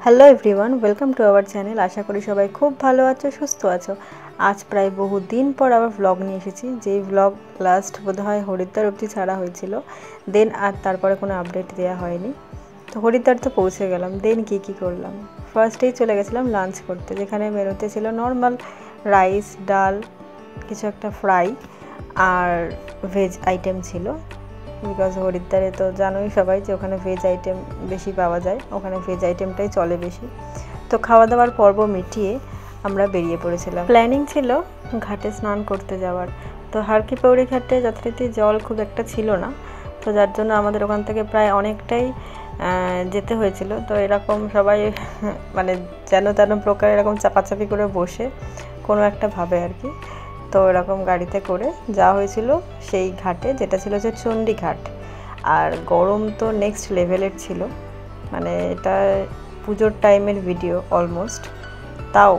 Hello everyone, welcome to our channel. আশা করি সবাই খুব ভালো আছো, সুস্থ আছো। আজ প্রায় বহু দিন পর আবার ভ্লগ নিয়ে এসেছি। যেই ভ্লগ লাস্ট বোধহয় হরিদ্বার অবধি ছাড়া হয়েছিল, দেন আর তারপরে কোনো আপডেট দেওয়া হয়নি। তো হরিদ্বার তো পৌঁছে গেলাম। দেন কী করলাম, ফার্স্টেই চলে গেছিলাম লাঞ্চ করতে, যেখানে মেনুতে ছিল নর্মাল রাইস, ডাল, কিছু একটা ফ্রাই আর ভেজ আইটেম ছিল। বিকজ হরিদ্বারে তো জানোই সবাই যে ওখানে ভেজ আইটেম বেশি পাওয়া যায়, ওখানে ভেজ আইটেমটাই চলে বেশি। তো খাওয়া দাওয়ার পর্ব মিটিয়ে আমরা বেরিয়ে পড়েছিলাম। প্ল্যানিং ছিল ঘাটে স্নান করতে যাওয়ার। তো হারকি পৌরি ঘাটে যথারীতি জল খুব একটা ছিল না, তো যার জন্য আমাদের ওখান থেকে প্রায় অনেকটাই যেতে হয়েছিল। তো এরকম সবাই মানে যেন তেন প্রকার এরকম চাপাচাপি করে বসে কোনো একটা ভাবে আর কি। তো এরকম গাড়িতে করে যাওয়া হয়েছিল সেই ঘাটে, যেটা ছিল যে চণ্ডীঘাট। আর গরম তো নেক্সট লেভেলের ছিল, মানে এটা পুজোর টাইমের ভিডিও অলমোস্ট। তাও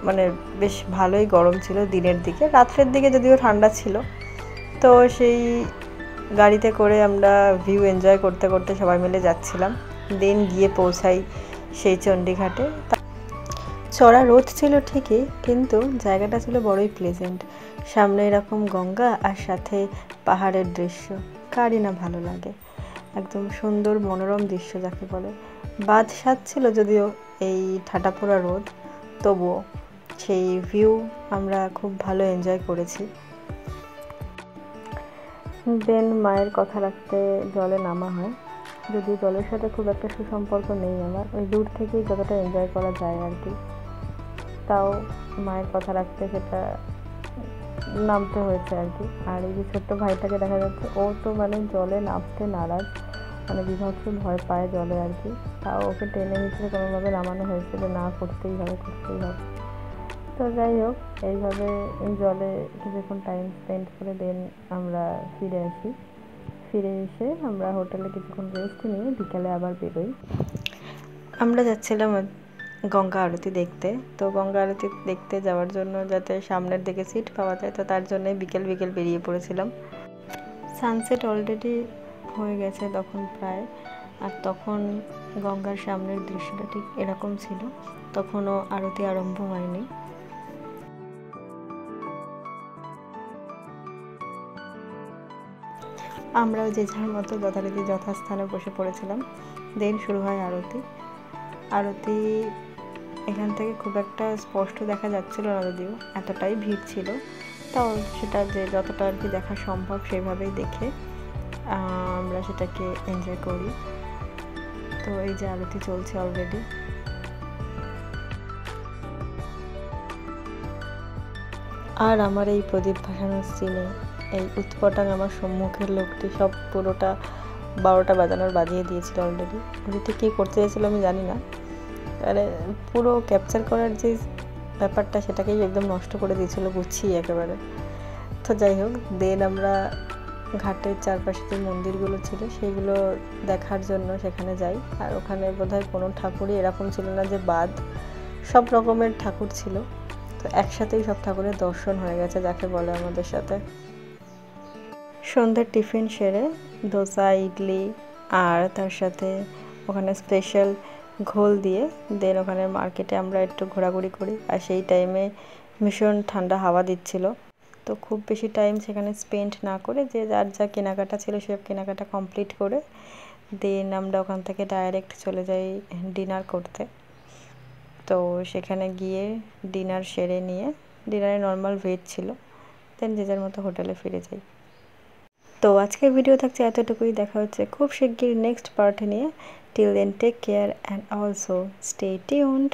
মানে বেশ ভালোই গরম ছিল দিনের দিকে, রাত্রের দিকে যদিও ঠান্ডা ছিল। তো সেই গাড়িতে করে আমরা ভিউ এনজয় করতে করতে সবাই মিলে যাচ্ছিলাম। দেন গিয়ে পৌঁছাই সেই চণ্ডীঘাটে। চড়া রোদ ছিল ঠিকই, কিন্তু জায়গাটা ছিল বড়ই প্লেজেন্ট। সামনে এরকম গঙ্গা আর সাথে পাহাড়ের দৃশ্য, কারই না ভালো লাগে। একদম সুন্দর মনোরম দৃশ্য যাকে বলে। বাদ সাত ছিল যদিও এই ঠাটাপোড়া রোদ, তবুও সেই ভিউ আমরা খুব ভালো এনজয় করেছি। দেন মায়ের কথা রাখতে জলে নামা হয়। যদিও জলের সাথে খুব একটা সুসম্পর্ক নেই আমার, ওই দূর থেকেই যতটা এনজয় করা যায় আর কি। তাও মায়ের কথা রাখতে সেটা নামতে হয়েছে আর কি। আর এই যে ছোট্ট ভাইটাকে দেখা যাচ্ছে, ও তো মানে জলে নামতে নারাজ, মানে বিভৎস ভয় পায় জলে আর কি। তাও ওকে টেনে হিচড়ে কোনোভাবে নামানো হয়েছে যে না, করতেই হবে। তো যাই হোক, এইভাবে এই জলে কিছুক্ষণ টাইম স্পেন্ড করে দেন আমরা ফিরে আসি। ফিরে এসে আমরা হোটেলে কিছুক্ষণ রেস্ট নিয়ে বিকেলে আবার বেরোই। আমরা যাচ্ছিলাম গঙ্গা আরতি দেখতে। তো গঙ্গা আরতি দেখতে যাওয়ার জন্য যাতে সামনের দিকে সিট পাওয়া যায়, তো তার জন্য বিকেল বেরিয়ে পড়েছিলাম। সানসেট অলরেডি হয়ে গেছে তখন প্রায়, আর তখন গঙ্গার সামনের দৃশ্যটা ঠিক এরকম ছিল। তখনও আরতি আরম্ভ হয়নি। আমরাও যে যার মতো যথারীতি যথাস্থানে বসে পড়েছিলাম। দেন শুরু হয় আরতি। এখান থেকে খুব একটা স্পষ্ট দেখা যাচ্ছিল না, যদিও এতটাই ভিড় ছিল। তাও সেটা যে যতটা আর কি দেখা সম্ভব সেভাবেই দেখে আমরা সেটাকে এনজয় করি। তো এই যে আরতি চলছে অলরেডি। আর আমার এই প্রদীপ ভাসানোর সিনে এই উৎপটাং আমার সম্মুখের লোকটি সব পুরোটা 12টা বাজানোর বাজিয়ে দিয়েছিল অলরেডি। ওদিকে কী করতে চাইছিল আমি জানি না, মানে পুরো ক্যাপচার করার যে ব্যাপারটা সেটাকেই একদম নষ্ট করে দিয়েছিল গুছিয়ে একেবারে। তো যাই হোক, দেন আমরা ঘাটের চারপাশে যে মন্দিরগুলো ছিল সেইগুলো দেখার জন্য সেখানে যাই। আর ওখানে বোধহয় কোনো ঠাকুরই এরকম ছিল না যে বাদ, সব রকমের ঠাকুর ছিল। তো একসাথেই সব ঠাকুরের দর্শন হয়ে গেছে যাকে বলে আমাদের সাথে। সন্ধ্যের টিফিন সেরে ধোসা, ইডলি আর তার সাথে ওখানে স্পেশাল ঘোল দিয়ে দেন ওখানে মার্কেটে আমরা একটু ঘোরাঘুরি করি। আর সেই টাইমে ভীষণ ঠান্ডা হাওয়া দিচ্ছিল। তো খুব বেশি টাইম সেখানে স্পেন্ড না করে যে যার যা কেনাকাটা ছিল সব কেনাকাটা কমপ্লিট করে দেন আমরা ওখান থেকে ডাইরেক্ট চলে যাই ডিনার করতে। তো সেখানে গিয়ে ডিনার সেরে নিয়ে, ডিনারে নর্মাল ভেজ ছিল, দেন যে যার মতো হোটেলে ফিরে যাই। তো আজকের ভিডিও থাকছে এতটুকুই। দেখা হচ্ছে খুব শিগগির নেক্সট পার্টে নিয়ে। Till then take care and also stay tuned.